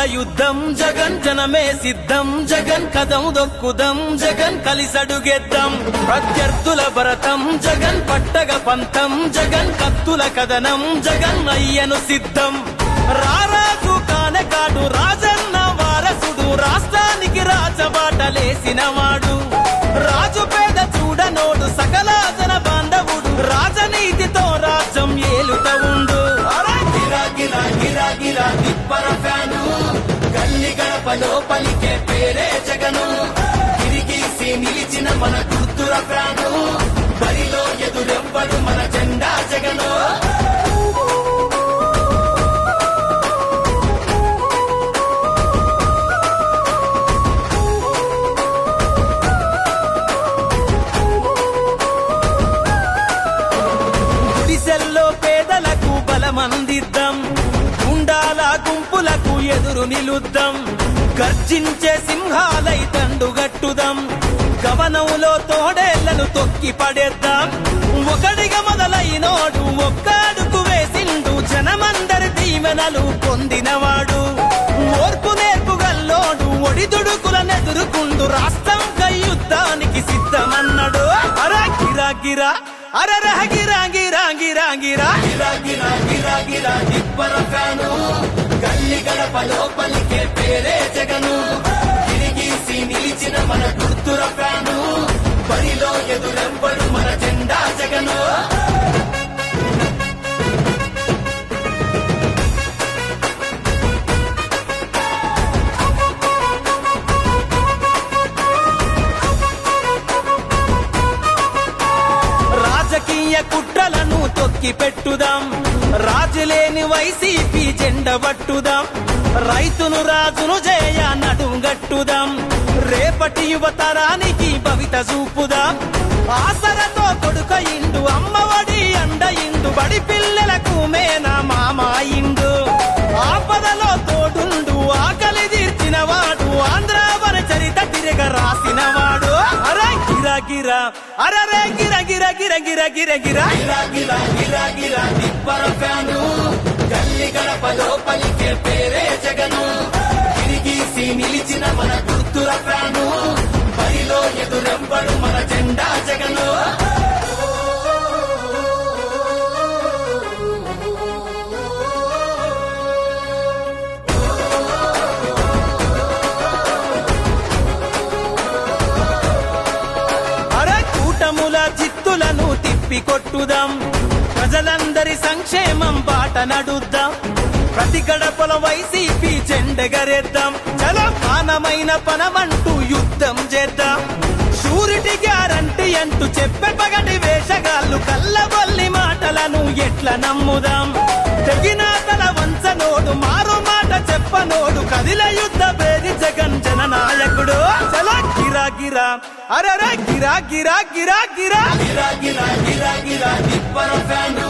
యుద్ధం జగన్ జనమే సిద్ధం జగన్ కదం దొక్కుదం జగన్ కలిసడుగెద్దం ప్రత్యర్థుల భరతం జగన్ పట్టగ పంతం జగన్ కత్తుల కదనం జగన్ అయ్యను సిద్ధం రారాజు కానకాడు రాజన్న వారసుడు రాష్ట్రానికి రాజబాటలేసినవాడు రాజు పేద చూడనోడు సకల జన బాంధవుడు రాజనీతితో రాజ్యం ఏలుత ఉండు గిరా గిరా గిరా గిరా తిప్పర ఫ్యాను గల్లి గడపలో పలికే పేరే జగను తిరిగేసి నిలిచిన మన గుర్తుల ఫ్యాను బరిలో ఎదురెవ్వడు మన జెండా జగను గుడిసెల్లో పేదలకు బలమందిద్దాం గుండాల గుంపులకు ఎదురు నిలుద్దాం గర్జించే సింహాలై తండుగట్టుదాం గవనంలో తోడేళ్లను తొక్కి పడేద్దాం ఒకడిగా మొదలైనోడు ఒక్కడుకు వేసిండు జనమందరి దీవెనలు పొందినవాడు ఓర్పు నేర్పుగల్లోడు ఒడిదుడుకులనెదురుకుండు రాష్ట్రం యుద్ధానికి సిద్ధమన్నాడు అరా గిరా గిరా అరర గిరా గిరా గిరా గిరా గిరా గిరా గిరా గిరా తిప్పర ఫ్యాను గల్లి గడపలో పలికే పేరే జగను తిరిగేసి నిలిచిన మన గుర్తుల ఫ్యాను బరిలో ఎదురెవ్వడు మన జెండా జగను రాజకీయ కుట్రలను తొక్కి పెట్టుదాం రాజులేని వైసీపీ జెండ పట్టుదాం రైతును రాజును జయ నడుంగట్టుదాం రేపటి యువతరానికి భవిత చూపుదాం ఆసరతో కొడుకయిండు అమ్మఒడి అండయిండు బడి పిల్లలకు మేనా మామాయిండు ఆపదలో తోడుండు ఆకలి తీర్చినవాడు ఆంధ్రావన చరిత తిరగ రాసినవాడు అరే గిరా గిరా అరరే గిర గిర గిర గిర గిర గిర గిరా గిరా గిరా గిరా తిప్పర ఫ్యాను గల్లి గడపలో పలికే పేరే జగను తిరిగేసి నిలిచిన మన గుర్తుల ఫ్యాను బరిలో ఎదురెవ్వడు మన జెండా జగను చిత్తులను తిప్పి కొట్టుదాం ప్రజలందరి సంక్షేమం బాట నడుద్దాం ప్రతి గడపల వైసీపీ జెండెగరేద్దాం చలో పానమైన పనమంటూ యుద్ధం చేద్దాం షూరిటీ గ్యారంటీ అంటూ చెప్పే పగటి వేషగాళ్ళు కళ్ళబొల్లి మాటలను ఎట్లా నమ్ముదాం తెగిన తల వంచనోడు మారు మాట చెప్పనోడు కదిల యుద్ధ పేరి జగన్ జననాయకుడు చలో గిరా గిరా అరరే గిరా గిరా గిరా గిరా గిరా గిరా గిరా గిరా తిప్పర ఫ్యాను